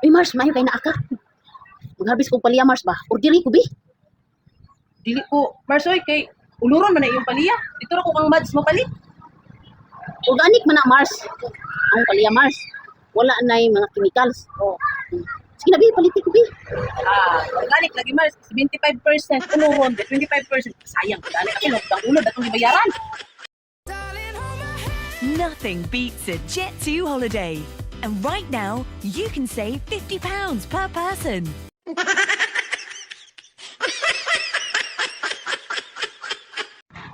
Uy, Mars, mayo kay naaka. Mag-harvest ko palya, Mars ba? Ordinary ko, bi. Dili ko, Marsoy, kay uluron man na iyong paliya. Dito ra ko kang mads mo palit. Organic man na, Mars. Ang palya, Mars. Wala na yung mga chemicals. Oh. Sige na, bi, palitin ko, bi. Organic lagi Mars, 75% uluron, 25% sayang ko dali kasi nagdang ulo datong gibayaran. Nothing beats a Jet2 holiday. And right now, you can save £50 per person.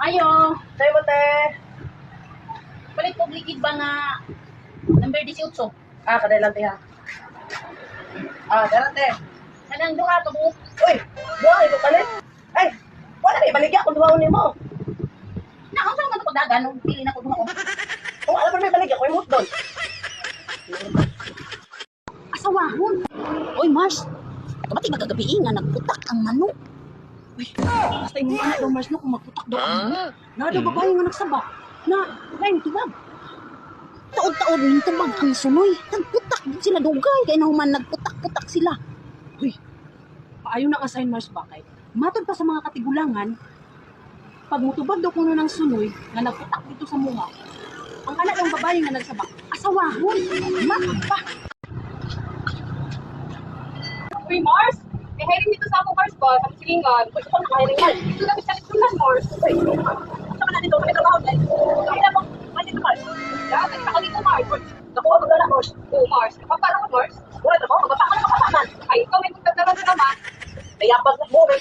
Ayo, Say mo te. palit ko ligid ba nga number 18? Kaday lang te ha. Dala te. Kanang duha ka mo. Uy, buhay ko palit. Ay, wala may baligya kung duhaon mo. Na, ang saan nga pagdagan nung pili na ko duha ko. Kung alam mo may baligya, ko imot doon. Asawahon. Oy, Mars. Kabati magagabi nga nagputak ang manok. Basta yung anak ng Mars no, kung magputak daw ang nado babae nga nagsaba. Na, lain tubag. Taod-taod ning tubag ang sunoy. Nagputak din sila dugay kay nahuman nagputak-putak sila. Paayo na ka-sign Mars ba kay? Matod pa sa mga katigulangan, pag mutubag daw kuno ng sunoy nga nagputak dito sa munga, ang anak ng babae nga nagsaba, asawahon, matod pa. Uy, Mars! May hiring dito sa ako, Mars ba? Sa Silingan. Pwede ko nakahiring, Mars. Dito kami sa Litulan, Mars. Uy, saan ka na dito? May trabaho na. Kaya mo, Mars dito, Mars. Yeah, kaya ako dito, Mars. Nakuha ko na, Mars. Oo, Mars. Kapag ko, Mars. Wala na ko, magpapaka na kapapaman. Ay, ikaw may magtataran ka naman. Kaya pag mo, may